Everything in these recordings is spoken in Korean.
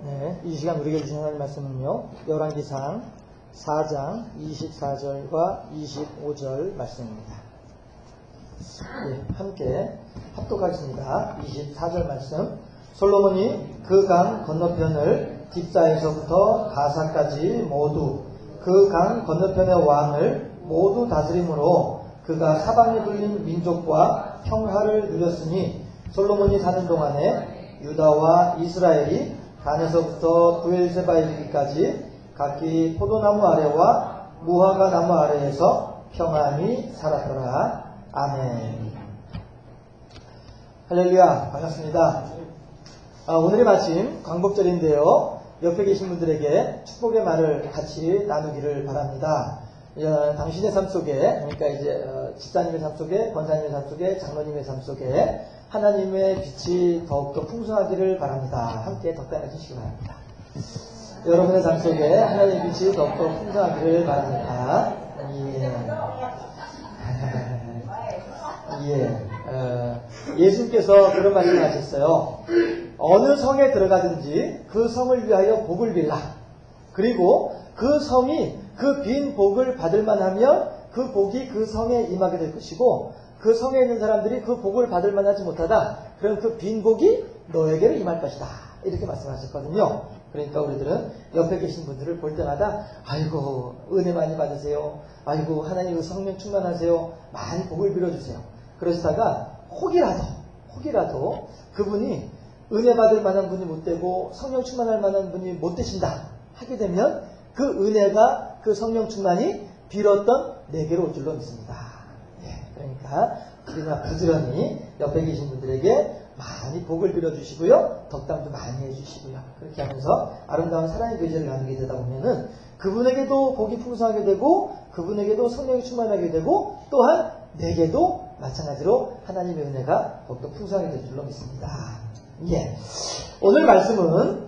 네, 이 시간 우리에게 주신 하나님 말씀은요, 열왕기상 4장 24절과 25절 말씀입니다. 네, 함께 합독하겠습니다. 24절 말씀. 솔로몬이 그 강 건너편을 딥사에서부터 가사까지 모두 그 강 건너편의 왕을 모두 다스림으로 그가 사방에 불린 민족과 평화를 누렸으니 솔로몬이 사는 동안에 유다와 이스라엘이 단에서부터 부엘세바에 이르기까지 각기 포도나무 아래와 무화과 나무 아래에서 평안히 살았더라. 아멘. 할렐루야, 반갑습니다. 오늘의 말씀 광복절인데요, 옆에 계신 분들에게 축복의 말을 같이 나누기를 바랍니다. 당신의 삶 속에, 그러니까 이제 집사님의 삶 속에, 권사님의 삶 속에, 장로님의 삶 속에 하나님의 빛이 더욱더 풍성하기를 바랍니다. 함께 덕담해 주시기 바랍니다. 여러분의 삶 속에 하나님의 빛이 더욱더 풍성하기를 바랍니다. 예수님께서 그런 말씀을 하셨어요. 어느 성에 들어가든지 그 성을 위하여 복을 빌라. 그리고 그 성이 그 빈 복을 받을 만하면 그 복이 그 성에 임하게 될 것이고, 그 성에 있는 사람들이 그 복을 받을 만하지 못하다. 그럼 그 빈 복이 너에게로 임할 것이다. 이렇게 말씀하셨거든요. 그러니까 우리들은 옆에 계신 분들을 볼 때마다 아이고 은혜 많이 받으세요. 아이고 하나님 성령 충만하세요. 많이 복을 빌어주세요. 그러시다가 혹이라도 그분이 은혜 받을 만한 분이 못 되고 성령 충만할 만한 분이 못 되신다 하게 되면 그 은혜가, 그 성령 충만이 빌었던 내게로 올 줄로 믿습니다. 그러니까 우리가 부지런히 옆에 계신 분들에게 많이 복을 빌어주시고요, 덕담도 많이 해주시고요. 그렇게 하면서 아름다운 사랑의 교제를 나누게 되다 보면은 그분에게도 복이 풍성하게 되고, 그분에게도 성령이 충만하게 되고, 또한 내게도 마찬가지로 하나님의 은혜가 더욱더 풍성하게 될 줄로 믿습니다. 오늘 말씀은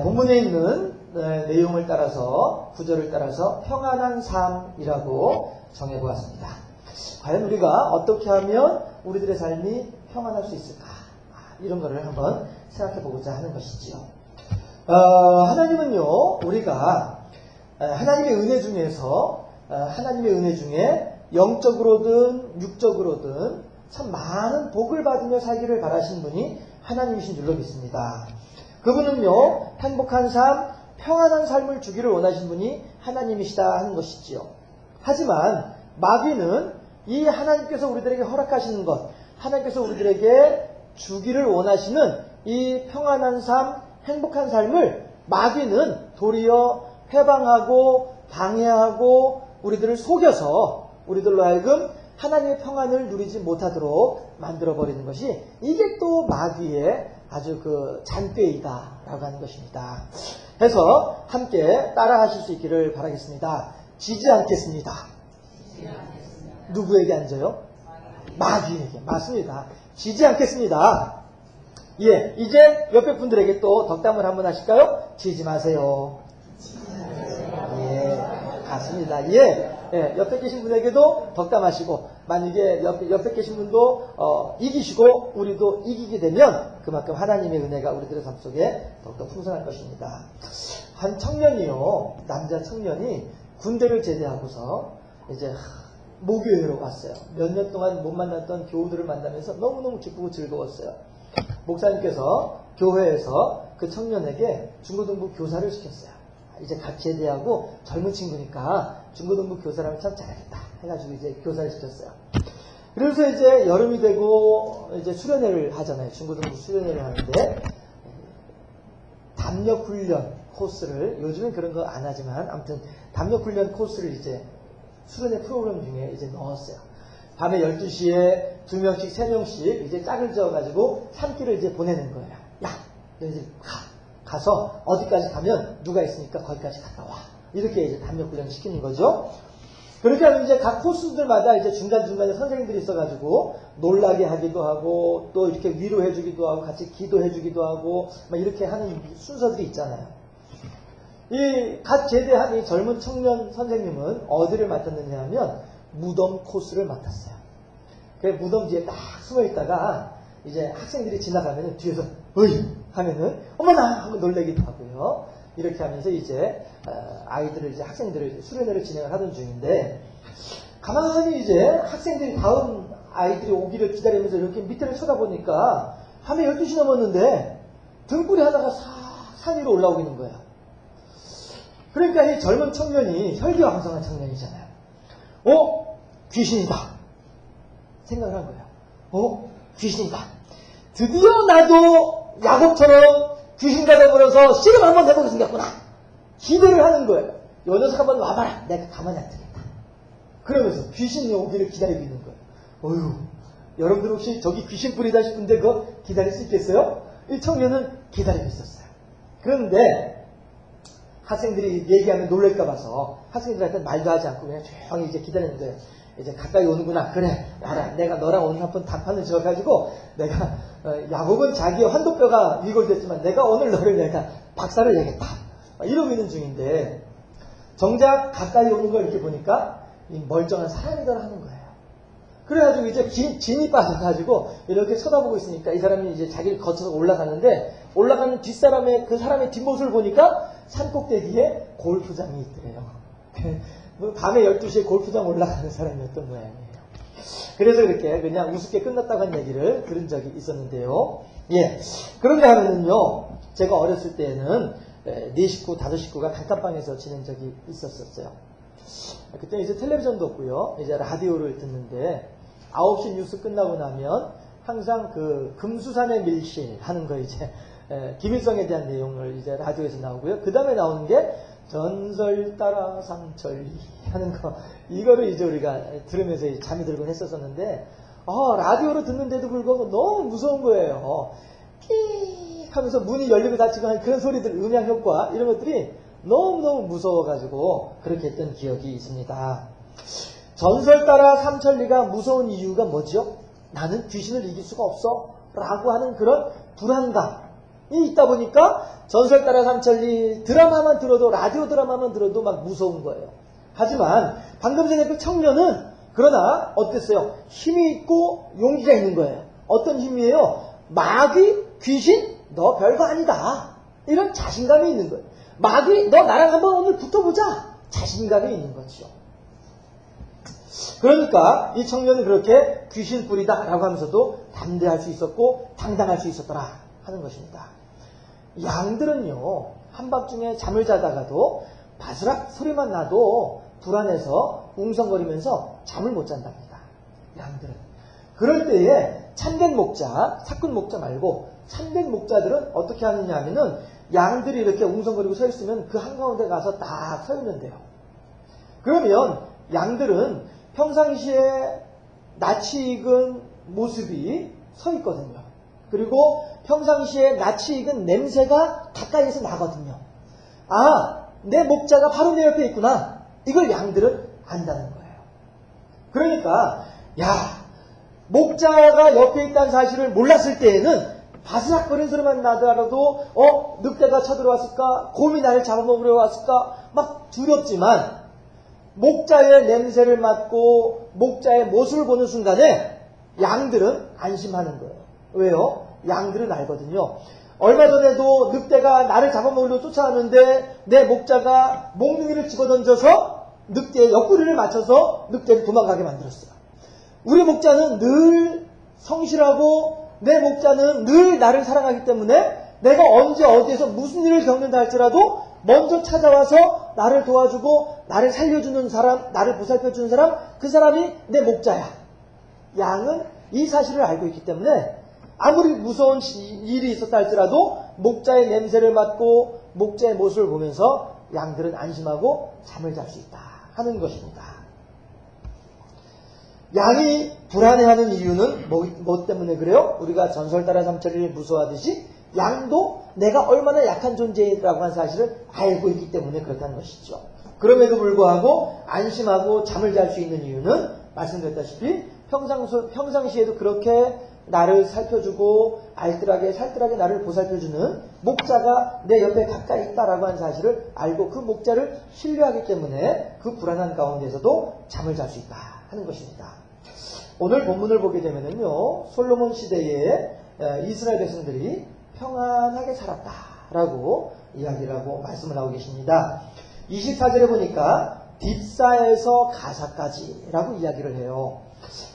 본문에 있는 내용을 따라서, 구절을 따라서 평안한 삶이라고 정해보았습니다. 과연 우리가 어떻게 하면 우리들의 삶이 평안할 수 있을까? 이런 거를 한번 생각해 보고자 하는 것이지요. 하나님은요, 우리가 하나님의 은혜 중에서, 하나님의 은혜 중에 영적으로든 육적으로든 참 많은 복을 받으며 살기를 바라신 분이 하나님이신 줄로 믿습니다. 그분은요, 행복한 삶, 평안한 삶을 주기를 원하신 분이 하나님이시다 하는 것이지요. 하지만 마귀는 이 하나님께서 우리들에게 허락하시는 것, 하나님께서 우리들에게 주기를 원하시는 이 평안한 삶, 행복한 삶을 마귀는 도리어 회방하고 방해하고 우리들을 속여서 우리들로 하여금 하나님의 평안을 누리지 못하도록 만들어버리는 것이, 이게 또 마귀의 아주 그 잔꾀이다라고 하는 것입니다. 해서 함께 따라 하실 수 있기를 바라겠습니다. 지지 않겠습니다. 누구에게 앉아요? 마귀에게. 맞습니다. 지지 않겠습니다. 이제 옆에 분들에게 또 덕담을 한번 하실까요? 지지 마세요. 맞습니다. 옆에 계신 분에게도 덕담하시고, 만약에 옆에 계신 분도 이기시고 우리도 이기게 되면 그만큼 하나님의 은혜가 우리들의 삶 속에 더욱더 풍성할 것입니다. 한 청년이요, 남자 청년이 군대를 제대하고서 이제 모교회로 왔어요. 몇 년 동안 못 만났던 교우들을 만나면서 너무너무 기쁘고 즐거웠어요. 목사님께서 교회에서 그 청년에게 중고등부 교사를 시켰어요. 이제 갓 제대하고 젊은 친구니까 중고등부 교사라면 참 잘하겠다 해가지고 이제 교사를 시켰어요. 그래서 이제 여름이 되고 이제 수련회를 하잖아요. 중고등부 수련회를 하는데 담력훈련 코스를, 요즘은 그런 거 안 하지만 아무튼 담력훈련 코스를 이제 수련회 프로그램 중에 이제 넣었어요. 밤에 12시에 2명씩 3명씩 이제 짝을 지어가지고 산길을 이제 보내는 거예요. 야, 너 이제 가서 어디까지 가면 누가 있으니까 거기까지 갔다 와. 이렇게 이제 담력훈련을 시키는 거죠. 그렇게 하면 이제 각 코스들마다 이제 중간중간에 선생님들이 있어가지고 놀라게 하기도 하고, 또 이렇게 위로해주기도 하고, 같이 기도해주기도 하고, 막 이렇게 하는 순서들이 있잖아요. 이 갓 제대한 이 젊은 청년 선생님은 어디를 맡았느냐 하면 무덤 코스를 맡았어요. 그 무덤 뒤에 딱 숨어 있다가 이제 학생들이 지나가면 뒤에서 어이 하면은 어머나 하고 놀래기도 하고요. 이렇게 하면서 이제 아이들을 이제 학생들을 수련회를 진행을 하던 중인데 가만히 이제 학생들이 다음 아이들이 오기를 기다리면서 이렇게 밑에를 쳐다보니까 밤에 12시 넘었는데 등불이 하나가 산 위로 올라오고 있는 거예요. 그러니까 이 젊은 청년이 혈기왕성한 청년이잖아요. 귀신이다 생각을 한 거예요. 귀신이다. 드디어 나도 야곱처럼 귀신과 더불어서 씨름 한번 해보게 생겼구나. 기대를 하는 거예요. 요 녀석 한번 와봐라. 내가 가만히 안 두겠다. 그러면서 귀신이 오기를 기다리고 있는 거예요. 어휴, 여러분들 혹시 저기 귀신 뿌리다 싶은데 그거 기다릴 수 있겠어요? 이 청년은 기다리고 있었어요. 그런데 학생들이 얘기하면 놀랄까 봐서 학생들한테 말도 하지 않고 그냥 조용히 이제 기다리는 거예요. 이제 가까이 오는구나. 그래, 알아. 내가 너랑 오늘 한번 단판을 지어가지고 내가 야곱은 자기의 환도뼈가 위골됐지만 내가 오늘 너를 내가 박살을 내겠다. 이러고 있는 중인데 정작 가까이 오는 걸 이렇게 보니까 이 멀쩡한 사람이더라 하는 거예요. 그래가지고 이제 진이 빠져가지고 이렇게 쳐다보고 있으니까 이 사람이 이제 자기를 거쳐서 올라가는데 올라가는 뒷사람의 그 사람의 뒷모습을 보니까 산꼭대기에 골프장이 있더래요. 밤에 12시에 골프장 올라가는 사람이었던 모양이에요. 그래서 그렇게 그냥 우습게 끝났다고 한 얘기를 들은 적이 있었는데요. 예. 그런가 하면은요, 제가 어렸을 때는 4식구, 5식구가 단칸방에서 지낸 적이 있었어요. 그때 이제 텔레비전도 없고요. 이제 라디오를 듣는데 9시 뉴스 끝나고 나면 항상 그 금수산의 밀실 하는 거 이제 김일성에 대한 내용을 이제 라디오에서 나오고요. 그 다음에 나오는 게 전설 따라 삼천리 하는 거 이거를 이제 우리가 들으면서 잠이 들곤 했었었는데 라디오로 듣는데도 불구하고 너무 무서운 거예요. 삐 하면서 문이 열리고 닫히고 하는 그런 소리들, 음향 효과 이런 것들이 너무너무 무서워가지고 그렇게 했던 기억이 있습니다. 전설 따라 삼천리가 무서운 이유가 뭐죠? 나는 귀신을 이길 수가 없어 라고 하는 그런 불안감이 있다 보니까 전설 따라 삼천리 드라마만 들어도, 라디오 드라마만 들어도 막 무서운 거예요. 하지만 방금 전에 그 청년은 그러나 어땠어요? 힘이 있고 용기가 있는 거예요. 어떤 힘이에요? 마귀, 귀신, 너 별거 아니다. 이런 자신감이 있는 거예요. 마귀, 너 나랑 한번 오늘 붙어보자. 자신감이 있는 거죠. 그러니까 이 청년은 그렇게 귀신 뿌리다 라고 하면서도 담대할 수 있었고 당당할 수 있었더라 하는 것입니다. 양들은요, 한밤중에 잠을 자다가도 바스락 소리만 나도 불안해서 웅성거리면서 잠을 못 잔답니다. 양들은. 그럴 때에 참된 목자, 사꾼 목자 말고 참된 목자들은 어떻게 하느냐 하면은 양들이 이렇게 웅성거리고 서 있으면 그 한가운데 가서 딱 서 있는 데요. 그러면 양들은 평상시에 낯이 익은 모습이 서 있거든요. 그리고 평상시에 낯이 익은 냄새가 가까이에서 나거든요. 내 목자가 바로 내 옆에 있구나. 이걸 양들은 안다는 거예요. 그러니까 목자가 옆에 있다는 사실을 몰랐을 때에는 바스락거리는 소리만 나더라도 늑대가 쳐들어왔을까? 곰이 나를 잡아먹으려 왔을까? 막 두렵지만 목자의 냄새를 맡고 목자의 모습을 보는 순간에 양들은 안심하는 거예요. 왜요? 양들은 알거든요. 얼마 전에도 늑대가 나를 잡아먹으려고 쫓아왔는데 내 목자가 몽둥이를 집어던져서 늑대의 옆구리를 맞춰서 늑대를 도망가게 만들었어요. 우리 목자는 늘 성실하고 내 목자는 늘 나를 사랑하기 때문에 내가 언제 어디에서 무슨 일을 겪는다 할지라도 먼저 찾아와서 나를 도와주고 나를 살려주는 사람, 나를 보살펴주는 사람, 그 사람이 내 목자야. 양은 이 사실을 알고 있기 때문에 아무리 무서운 일이 있었다 할지라도 목자의 냄새를 맡고 목자의 모습을 보면서 양들은 안심하고 잠을 잘 수 있다 하는 것입니다. 양이 불안해하는 이유는 뭐 때문에 그래요? 우리가 전설 따라 삼천리를 무서워하듯이 양도 내가 얼마나 약한 존재라고 하는 사실을 알고 있기 때문에 그렇다는 것이죠. 그럼에도 불구하고 안심하고 잠을 잘 수 있는 이유는 말씀드렸다시피 평상시에도 그렇게 나를 살펴주고 알뜰하게 살뜰하게 나를 보살펴주는 목자가 내 옆에 가까이 있다라고 하는 사실을 알고 그 목자를 신뢰하기 때문에 그 불안한 가운데서도 잠을 잘 수 있다 하는 것입니다. 오늘 본문을 보게 되면요, 솔로몬 시대에 이스라엘 백성들이 평안하게 살았다라고 이야기를 하고 말씀을 하고 계십니다. 24절에 보니까 딥사에서 가사까지라고 이야기를 해요.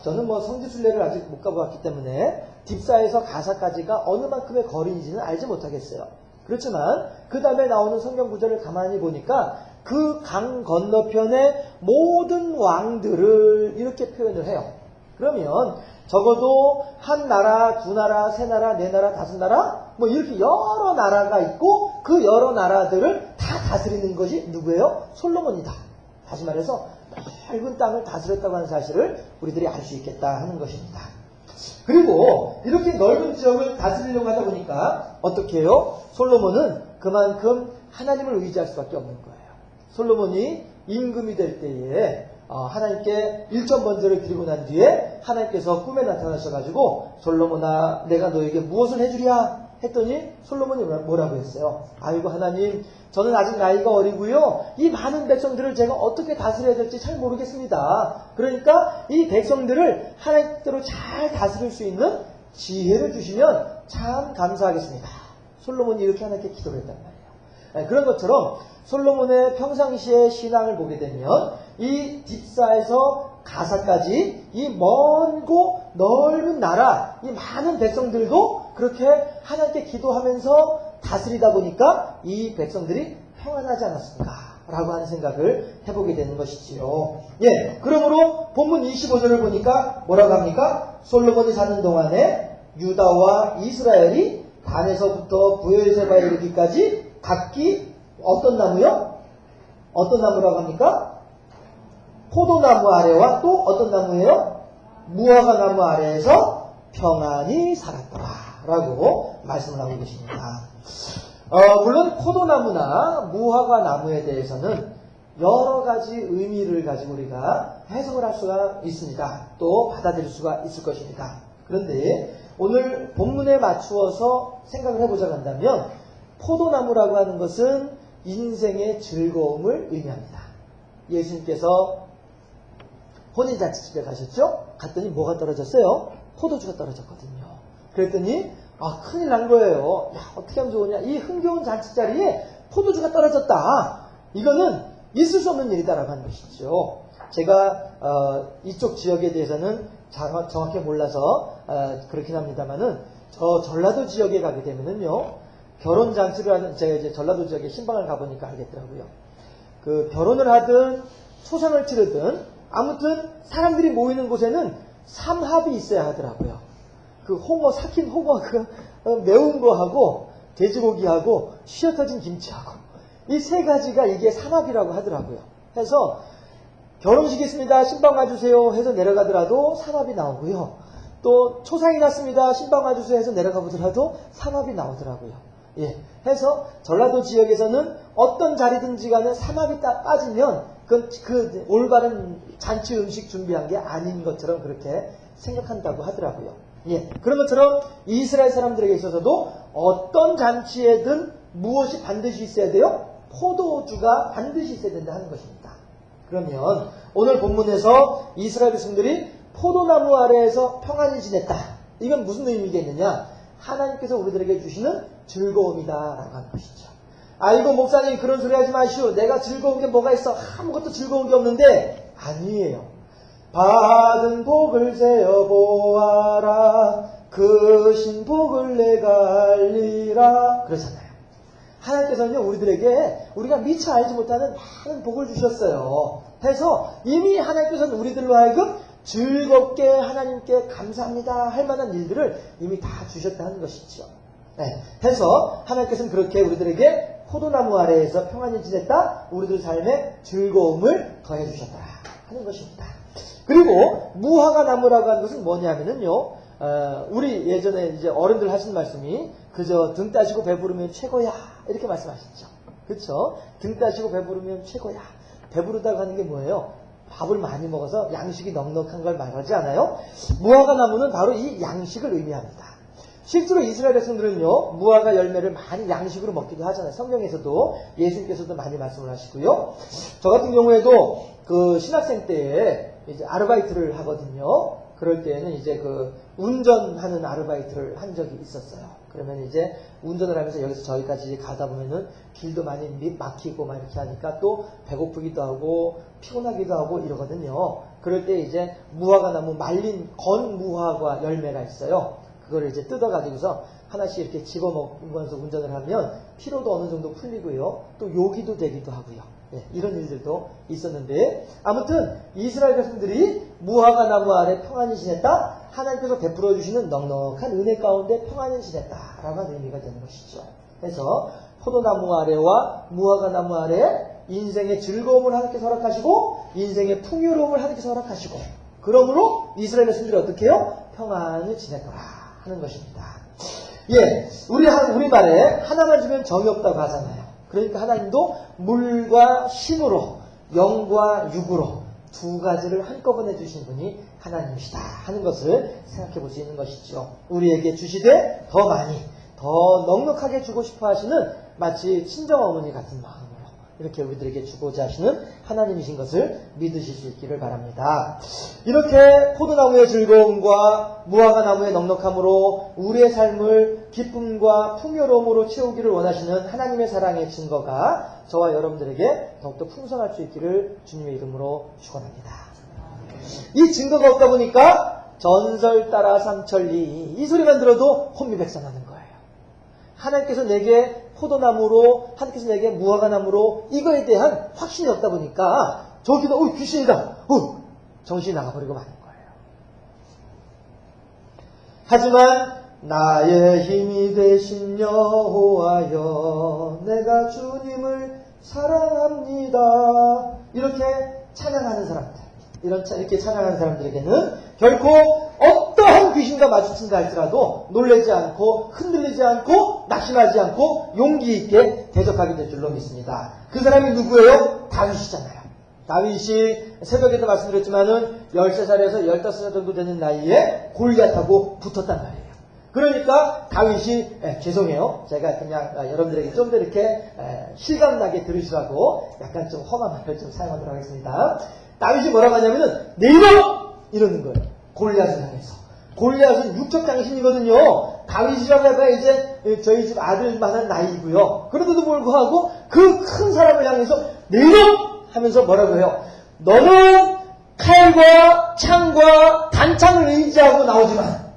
저는 뭐 성지순례를 아직 못 가보았기 때문에 딥사에서 가사까지가 어느 만큼의 거리인지는 알지 못하겠어요. 그렇지만 그 다음에 나오는 성경 구절을 가만히 보니까 그 강 건너편의 모든 왕들을 이렇게 표현을 해요. 그러면 적어도 한 나라, 두 나라, 세 나라, 네 나라, 다섯 나라 뭐 이렇게 여러 나라가 있고 그 여러 나라들을 다 다스리는 것이 누구예요? 솔로몬이다. 다시 말해서 넓은 땅을 다스렸다고 하는 사실을 우리들이 알 수 있겠다 하는 것입니다. 그리고 이렇게 넓은 지역을 다스리려고 하다 보니까 어떻게 해요? 솔로몬은 그만큼 하나님을 의지할 수밖에 없는 거예요. 솔로몬이 임금이 될 때에 하나님께 일전 번제를 드리고 난 뒤에 하나님께서 꿈에 나타나셔가지고 솔로몬아 내가 너에게 무엇을 해주랴 했더니 솔로몬이 뭐라고 했어요? 아이고 하나님 저는 아직 나이가 어리고요. 이 많은 백성들을 제가 어떻게 다스려야 될지 잘 모르겠습니다. 그러니까 이 백성들을 하나님대로 잘 다스릴 수 있는 지혜를 주시면 참 감사하겠습니다. 솔로몬이 이렇게 하나님께 기도를 했단 말이에요. 그런 것처럼 솔로몬의 평상시의 신앙을 보게 되면 이 딥사에서 가사까지 이 먼고 넓은 나라, 이 많은 백성들도 그렇게 하나님께 기도하면서 다스리다 보니까 이 백성들이 평안하지 않았을까 라고 하는 생각을 해보게 되는 것이지요. 예, 그러므로 본문 25절을 보니까 뭐라고 합니까? 솔로몬이 사는 동안에 유다와 이스라엘이 단에서부터 부엘세바에 이르기까지 각기 어떤 나무요? 어떤 나무라고 합니까? 포도나무 아래와 또 어떤 나무예요? 무화과 나무 아래에서 평안히 살았더라 라고 말씀을 하고 계십니다. 물론 포도나무나 무화과 나무에 대해서는 여러 가지 의미를 가지고 우리가 해석을 할 수가 있습니다. 또 받아들일 수가 있을 것입니다. 그런데 오늘 본문에 맞추어서 생각을 해보자고 한다면 포도나무라고 하는 것은 인생의 즐거움을 의미합니다. 예수님께서 혼인잔치집에 가셨죠? 갔더니 뭐가 떨어졌어요? 포도주가 떨어졌거든요. 그랬더니 큰일 난 거예요. 야, 어떻게 하면 좋으냐? 이 흥겨운 잔치 자리에 포도주가 떨어졌다. 이거는 있을 수 없는 일이다라고 하는 것이죠. 제가 이쪽 지역에 대해서는 정확히 몰라서 그렇긴 합니다만은 저 전라도 지역에 가게 되면은요. 결혼 잔치를 하는 제가 이제 전라도 지역에 신방을 가보니까 알겠더라고요. 그 결혼을 하든 초상을 치르든 아무튼 사람들이 모이는 곳에는 삼합이 있어야 하더라고요. 그 홍어 삭힌 홍어 그 매운 거하고 돼지고기하고 쉬어 터진 김치하고 이 세 가지가 이게 삼합이라고 하더라고요. 해서 결혼식 있습니다. 신방 와주세요 해서 내려가더라도 삼합이 나오고요. 또 초상이 났습니다. 신방 와주세요 해서 내려가 보더라도 삼합이 나오더라고요. 예, 해서 전라도 지역에서는 어떤 자리든지 간에 삼합이 딱 빠지면 그 올바른 잔치 음식 준비한 게 아닌 것처럼 그렇게 생각한다고 하더라고요. 예, 그런 것처럼 이스라엘 사람들에게 있어서도 어떤 잔치에든 무엇이 반드시 있어야 돼요? 포도주가 반드시 있어야 된다 하는 것입니다. 그러면 오늘 본문에서 이스라엘 백성들이 포도나무 아래에서 평안히 지냈다. 이건 무슨 의미겠느냐? 하나님께서 우리들에게 주시는 즐거움이다라고 하는 것이죠. 아이고 목사님 그런 소리 하지 마시오. 내가 즐거운 게 뭐가 있어? 아무것도 즐거운 게 없는데 아니에요. 받은 복을 세어보아라. 그 신복을 내가 알리라. 그러잖아요. 하나님께서는 우리들에게 우리가 미처 알지 못하는 많은 복을 주셨어요. 해서 이미 하나님께서는 우리들로 하여금 즐겁게 하나님께 감사합니다 할 만한 일들을 이미 다 주셨다 하는 것이죠. 네. 해서 하나님께서는 그렇게 우리들에게 포도나무 아래에서 평안히 지냈다. 우리들 삶에 즐거움을 더해 주셨다 하는 것입니다. 그리고 무화과 나무라고 하는 것은 뭐냐면은요. 우리 예전에 이제 어른들 하신 말씀이 그저 등 따시고 배부르면 최고야 이렇게 말씀하셨죠. 그렇죠? 등 따시고 배부르면 최고야. 배부르다고 하는 게 뭐예요? 밥을 많이 먹어서 양식이 넉넉한 걸 말하지 않아요? 무화과 나무는 바로 이 양식을 의미합니다. 실제로 이스라엘 백성들은요, 무화과 열매를 많이 양식으로 먹기도 하잖아요. 성경에서도 예수님께서도 많이 말씀을 하시고요. 저 같은 경우에도 그 신학생 때에 이제 아르바이트를 하거든요. 그럴 때에는 이제 그 운전하는 아르바이트를 한 적이 있었어요. 그러면 이제 운전을 하면서 여기서 저기까지 가다 보면은 길도 많이 막히고 막 이렇게 하니까 또 배고프기도 하고 피곤하기도 하고 이러거든요. 그럴 때 이제 무화과나무 말린 건 무화과 열매가 있어요. 그걸 이제 뜯어가지고서 하나씩 이렇게 집어먹으면서 운전을 하면 피로도 어느 정도 풀리고요. 또 요기도 되기도 하고요. 네, 이런 일들도 있었는데 아무튼 이스라엘 백성들이 무화과 나무 아래 평안히 지냈다. 하나님께서 베풀어 주시는 넉넉한 은혜 가운데 평안히 지냈다라고 하는 의미가 되는 것이죠. 그래서 포도나무 아래와 무화과 나무 아래 인생의 즐거움을 하나님께서 허락하시고 인생의 풍요로움을 하나님께서 허락하시고 그러므로 이스라엘 백성들이 어떻게 해요? 평안히 지냈더라 하는 것입니다. 예, 우리 말에 하나만 주면 정이 없다고 하잖아요. 그러니까 하나님도 물과 힘으로 영과 육으로 두 가지를 한꺼번에 주신 분이 하나님이시다 하는 것을 생각해 볼 수 있는 것이죠. 우리에게 주시되 더 많이 더 넉넉하게 주고 싶어 하시는 마치 친정어머니 같은 마음으로 이렇게 우리들에게 주고자 하시는 하나님이신 것을 믿으실 수 있기를 바랍니다. 이렇게 포도나무의 즐거움과 무화과 나무의 넉넉함으로 우리의 삶을 기쁨과 풍요로움으로 채우기를 원하시는 하나님의 사랑의 증거가 저와 여러분들에게 더욱더 풍성할 수 있기를 주님의 이름으로 축원합니다. 이 증거가 없다 보니까 전설 따라 삼천리 이 소리만 들어도 혼미백산하는 거예요. 하나님께서 내게 포도나무로 하나님께서 내게 무화과나무로 이거에 대한 확신이 없다 보니까 저기도 귀신이다. 정신이 나가버리고 마는 거예요. 하지만 나의 힘이 되신 여호와여 내가 주님을 사랑합니다. 이렇게 찬양하는 사람들 이렇게 찬양하는 사람들에게는 결코 어떠한 귀신과 마주친다 할지라도 놀라지 않고 흔들리지 않고 낙심하지 않고 용기 있게 대적하게 될 줄로 믿습니다. 그 사람이 누구예요? 다윗이잖아요. 다윗이 새벽에도 말씀드렸지만은 13살에서 15살 정도 되는 나이에 골리앗하고 붙었단 말이에요. 그러니까 다윗이 죄송해요. 제가 그냥 여러분들에게 좀 더 이렇게 실감나게 들으시라고 약간 좀 험한 말을 좀 사용하도록 하겠습니다. 다윗이 뭐라고 하냐면은 내 이름! 이러는 거예요. 골리앗을 향해서. 골리앗은 육적 장신이거든요. 다윗이라고 해봐 이제 저희 집 아들만한 나이고요. 그런데도 불구하고 그 큰 사람을 향해서 내 이름! 하면서 뭐라고 해요? 너는 칼과 창과 단창을 의지하고 나오지만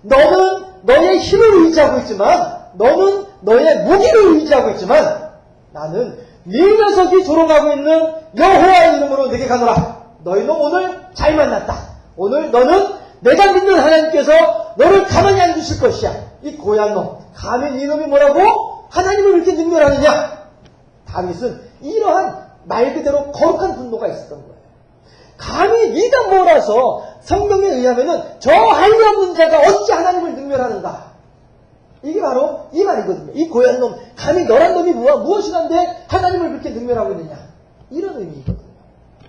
너는 너의 힘을 의지하고 있지만 너는 너의 무기를 의지하고 있지만 나는 네 녀석이 조롱하고 있는 여호와의 이름으로 내게 가노라. 너희는 오늘 잘 만났다. 오늘 너는 내가 믿는 하나님께서 너를 가만히 안 두실 것이야. 이 고얀 놈. 감히 이놈이 뭐라고? 하나님을 이렇게 능멸하느냐? 다윗은 이러한 말 그대로 거룩한 분노가 있었던 거예요. 감히 네가 몰아서 성경에 의하면은 저 할례 없는 자가 어찌 하나님을 능멸하는가? 이게 바로 이 말이거든요. 이 고얀 놈, 감히 너란 놈이 무엇이란데 하나님을 그렇게 능멸하고 있느냐? 이런 의미거든요.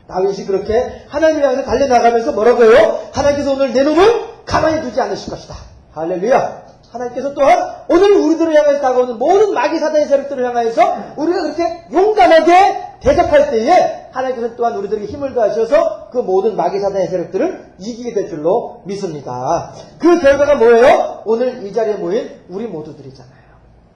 다윗이 그렇게 하나님을 향해서 달려나가면서 뭐라고 해요? 하나님께서 오늘 내 놈을 가만히 두지 않으실 것이다. 할렐루야. 하나님께서 또한 오늘 우리들을 향해서 다가오는 모든 마귀 사단의 세력들을 향해서 우리가 그렇게 용감하게 대적할 때에 하나님께서 또한 우리들에게 힘을 더하셔서 그 모든 마귀 사단의 세력들을 이기게 될 줄로 믿습니다. 그 결과가 뭐예요? 오늘 이 자리에 모인 우리 모두들이잖아요.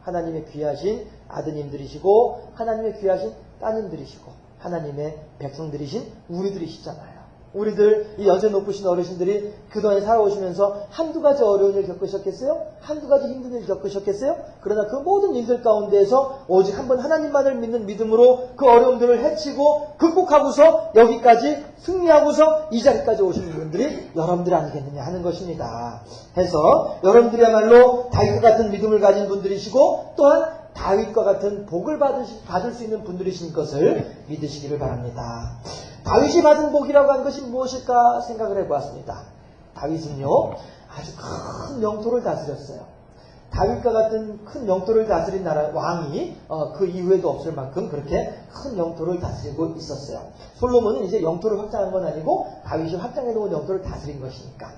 하나님의 귀하신 아드님들이시고 하나님의 귀하신 따님들이시고 하나님의 백성들이신 우리들이시잖아요. 우리들 이 연세 높으신 어르신들이 그동안 살아오시면서 한두 가지 어려운 일 겪으셨겠어요? 한두 가지 힘든 일 겪으셨겠어요? 그러나 그 모든 일들 가운데에서 오직 한 번 하나님만을 믿는 믿음으로 그 어려움들을 해치고 극복하고서 여기까지 승리하고서 이 자리까지 오신 분들이 여러분들이 아니겠느냐 하는 것입니다. 해서 여러분들이야말로 다윗과 같은 믿음을 가진 분들이시고 또한 다윗과 같은 복을 받을 수 있는 분들이신 것을 믿으시기를 바랍니다. 다윗이 받은 복이라고 하는 것이 무엇일까 생각을 해보았습니다. 다윗은요 아주 큰 영토를 다스렸어요. 다윗과 같은 큰 영토를 다스린 나라 왕이 그 이후에도 없을 만큼 그렇게 큰 영토를 다스리고 있었어요. 솔로몬은 이제 영토를 확장한 건 아니고 다윗이 확장해놓은 영토를 다스린 것이니까.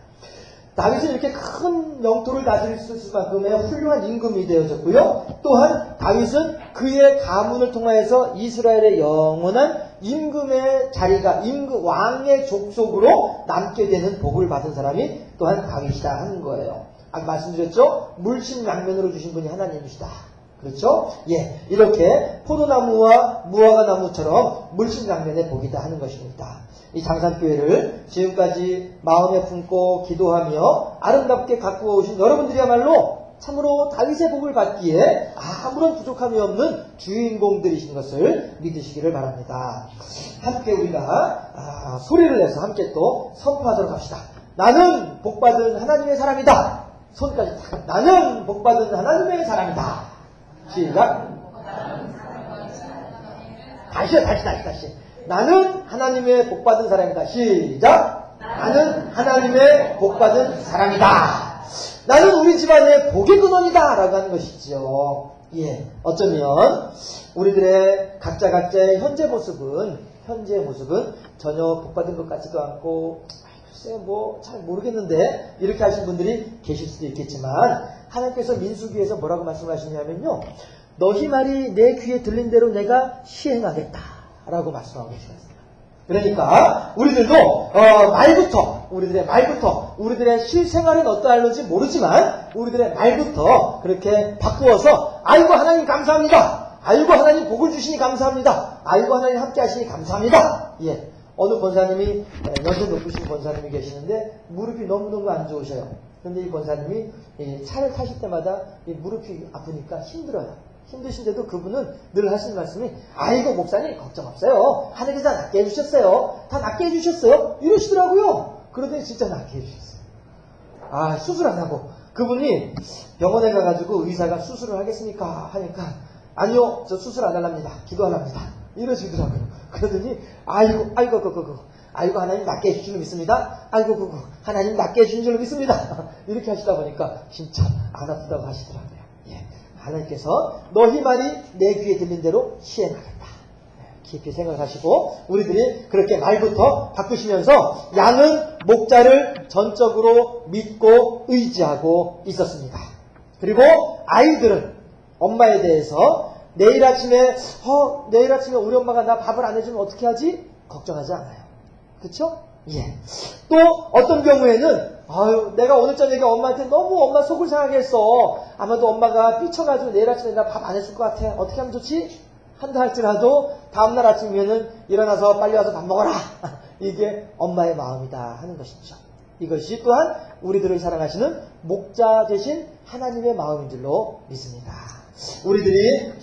다윗은 이렇게 큰 영토를 다스릴 수 있을 만큼의 훌륭한 임금이 되어졌고요. 또한 다윗은 그의 가문을 통하여서 이스라엘의 영원한 임금의 자리가 왕의 족속으로 남게 되는 복을 받은 사람이 또한 다윗이다 하는 거예요. 아까 말씀드렸죠? 물심양면으로 주신 분이 하나님이시다. 그렇죠? 예, 이렇게 포도나무와 무화과 나무처럼 물심양면의 복이다 하는 것입니다. 이 장산교회를 지금까지 마음에 품고 기도하며 아름답게 가꾸어 오신 여러분들이야말로 참으로 다윗의 복을 받기에 아무런 부족함이 없는 주인공들이신 것을 믿으시기를 바랍니다. 함께 우리가 소리를 내서 함께 또 선포하도록 합시다. 나는 복받은 하나님의 사람이다. 손까지 나는 복받은 하나님의 사람이다. 시작. 다시. 나는 하나님의 복받은 사람이다. 시작. 나는 하나님의 복받은 사람이다. 나는 우리 집안의 복의 근원이다 라고 하는 것이죠. 예, 어쩌면 우리들의 각자의 현재 모습은 전혀 복받은 것 같지도 않고 글쎄 뭐 잘 모르겠는데 이렇게 하신 분들이 계실 수도 있겠지만 하나님께서 민수기에서 뭐라고 말씀하시냐면요, 너희 말이 내 귀에 들린 대로 내가 시행하겠다 라고 말씀하고 계십니다. 그러니까 우리들도 우리들의 말부터 우리들의 실생활은 어떠할는지 모르지만 우리들의 말부터 그렇게 바꾸어서 아이고 하나님 감사합니다. 아이고 하나님 복을 주시니 감사합니다. 아이고 하나님 함께 하시니 감사합니다. 예, 어느 권사님이 연세 높으신 권사님이 계시는데 무릎이 너무너무 안 좋으셔요. 그런데 이 권사님이 차를 타실 때마다 이 무릎이 아프니까 힘들어요. 힘드신데도 그분은 늘 하시는 말씀이 아이고 목사님 걱정 없어요. 하늘에서 다 낫게 해주셨어요. 다 낫게 해주셨어요. 이러시더라고요. 그런데 진짜 낫게 해주셨어요. 수술 안 하고 그분이 병원에 가가지고 의사가 수술을 하겠습니까? 하니까 아니요 저 수술 안 하랍니다. 기도하랍니다. 이러시더라고요. 그러더니 아이고 하나님 낫게 해주신 줄 믿습니다. 아이고 하나님 낫게 해주신 줄 믿습니다. 이렇게 하시다 보니까 진짜 안 아프다고 하시더라고요. 하나님께서 너희 말이 내 귀에 들린 대로 시행하겠다. 깊이 생각하시고 우리들이 그렇게 말부터 바꾸시면서 양은 목자를 전적으로 믿고 의지하고 있었습니다. 그리고 아이들은 엄마에 대해서 내일 아침에 우리 엄마가 나 밥을 안 해주면 어떻게 하지? 걱정하지 않아요. 그렇죠? 예. 또 어떤 경우에는 내가 오늘 저녁에 엄마한테 너무 엄마 속을 상하게 했어. 아마도 엄마가 삐쳐가지고 내일 아침에 나 밥 안 해줄 것 같아. 어떻게 하면 좋지? 한다 할지라도 다음날 아침이면은 일어나서 빨리 와서 밥 먹어라. 이게 엄마의 마음이다 하는 것이죠. 이것이 또한 우리들을 사랑하시는 목자 되신 하나님의 마음인 줄로 믿습니다. 우리들이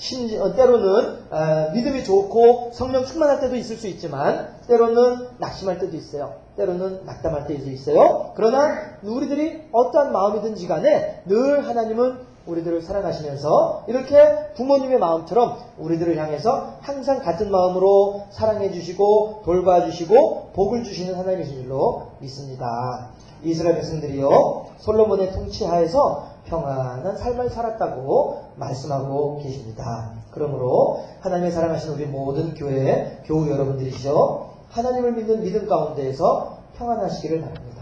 때로는 믿음이 좋고 성령 충만할 때도 있을 수 있지만 때로는 낙심할 때도 있어요. 때로는 낙담할 때도 있어요. 그러나 우리들이 어떠한 마음이든지 간에 늘 하나님은 우리들을 사랑하시면서 이렇게 부모님의 마음처럼 우리들을 향해서 항상 같은 마음으로 사랑해 주시고 돌봐주시고 복을 주시는 하나님이신 줄로 믿습니다. 이스라엘 백성들이요 솔로몬의 통치하에서 평안한 삶을 살았다고 말씀하고 계십니다. 그러므로 하나님의 사랑하시는 우리 모든 교우 여러분들이시죠. 하나님을 믿는 믿음 가운데에서 평안하시기를 바랍니다.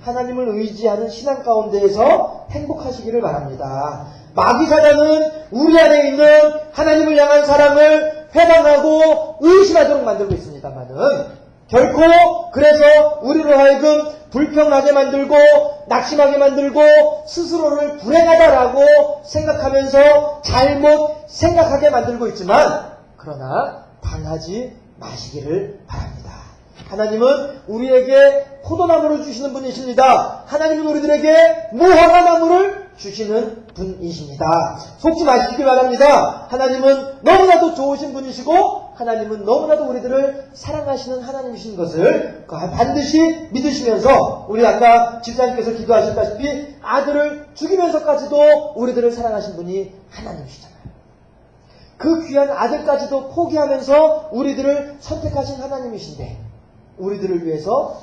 하나님을 의지하는 신앙 가운데에서 행복하시기를 바랍니다. 마귀 사단은 우리 안에 있는 하나님을 향한 사랑을 회방하고 의심하도록 만들고 있습니다만은 결코 그래서 우리로 하여금 불평하게 만들고 낙심하게 만들고 스스로를 불행하다라고 생각하면서 잘못 생각하게 만들고 있지만 그러나 당하지 마시기를 바랍니다. 하나님은 우리에게 포도나무를 주시는 분이십니다. 하나님은 우리들에게 무화과 나무를 주시는 분이십니다. 속지 마시기 바랍니다. 하나님은 너무나도 좋으신 분이시고 하나님은 너무나도 우리들을 사랑하시는 하나님이신 것을 반드시 믿으시면서 우리 아까 집사님께서 기도하셨다시피 아들을 죽이면서까지도 우리들을 사랑하신 분이 하나님이시잖아요. 그 귀한 아들까지도 포기하면서 우리들을 선택하신 하나님이신데 우리들을 위해서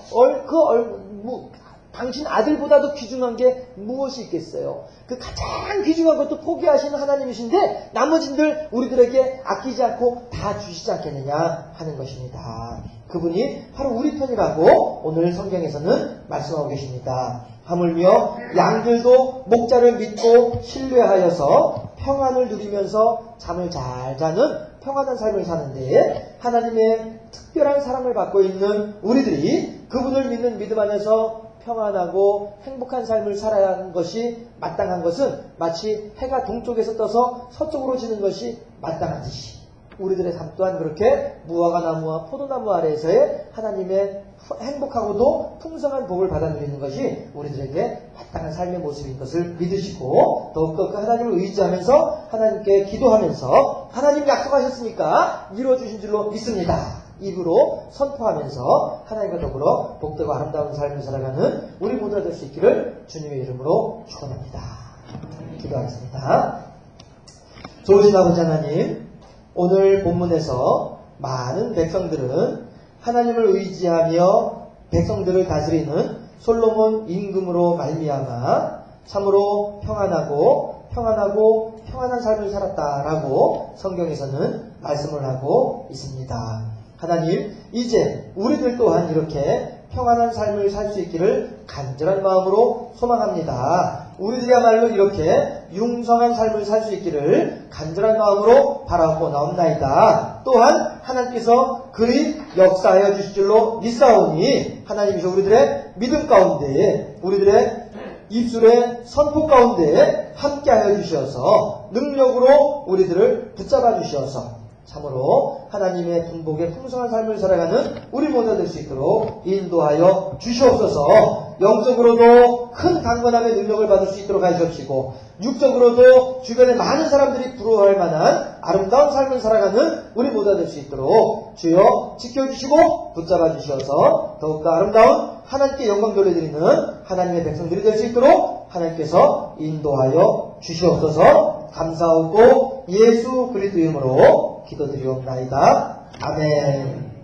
당신 아들보다도 귀중한 게 무엇이 있겠어요? 그 가장 귀중한 것도 포기하시는 하나님이신데 나머지들 우리들에게 아끼지 않고 다 주시지 않겠느냐 하는 것입니다. 그분이 바로 우리 편이라고 오늘 성경에서는 말씀하고 계십니다. 하물며 양들도 목자를 믿고 신뢰하여서 평안을 누리면서 잠을 잘 자는 평안한 삶을 사는데 하나님의 특별한 사랑을 받고 있는 우리들이 그분을 믿는 믿음 안에서 평안하고 행복한 삶을 살아야 하는 것이 마땅한 것은 마치 해가 동쪽에서 떠서 서쪽으로 지는 것이 마땅한 듯이 우리들의 삶 또한 그렇게 무화과 나무와 포도나무 아래에서의 하나님의 행복하고도 풍성한 복을 받아 누리는 것이 우리들에게 마땅한 삶의 모습인 것을 믿으시고 더욱더 그 하나님을 의지하면서 하나님께 기도하면서 하나님 약속하셨으니까 이루어주신 줄로 믿습니다. 입으로 선포하면서 하나님과 더불어 복되고 아름다운 삶을 살아가는 우리 모두가 될 수 있기를 주님의 이름으로 축원합니다. 기도하겠습니다. 좋으신 아버지 하나님, 오늘 본문에서 많은 백성들은 하나님을 의지하며 백성들을 다스리는 솔로몬 임금으로 말미암아 참으로 평안한 삶을 살았다라고 성경에서는 말씀을 하고 있습니다. 하나님, 이제 우리들 또한 이렇게 평안한 삶을 살 수 있기를 간절한 마음으로 소망합니다. 우리들이야말로 이렇게 융성한 삶을 살 수 있기를 간절한 마음으로 바라고 나옵나이다. 또한 하나님께서 그리 역사하여 주실 줄로 믿사오니 하나님이서 우리들의 믿음 가운데 우리들의 입술의 선포 가운데 함께하여 주셔서 능력으로 우리들을 붙잡아 주셔서 참으로 하나님의 분복의 풍성한 삶을 살아가는 우리 모두가 될 수 있도록 인도하여 주시옵소서. 영적으로도 큰 강건함의 능력을 받을 수 있도록 하시옵시고 육적으로도 주변에 많은 사람들이 부러워할 만한 아름다운 삶을 살아가는 우리 모두가 될 수 있도록 주여 지켜주시고 붙잡아 주셔서 더욱더 아름다운 하나님께 영광 돌려드리는 하나님의 백성들이 될 수 있도록 하나님께서 인도하여 주시옵소서. 감사하고 예수 그리스도 이름으로 기도드리옵나이다. 아멘.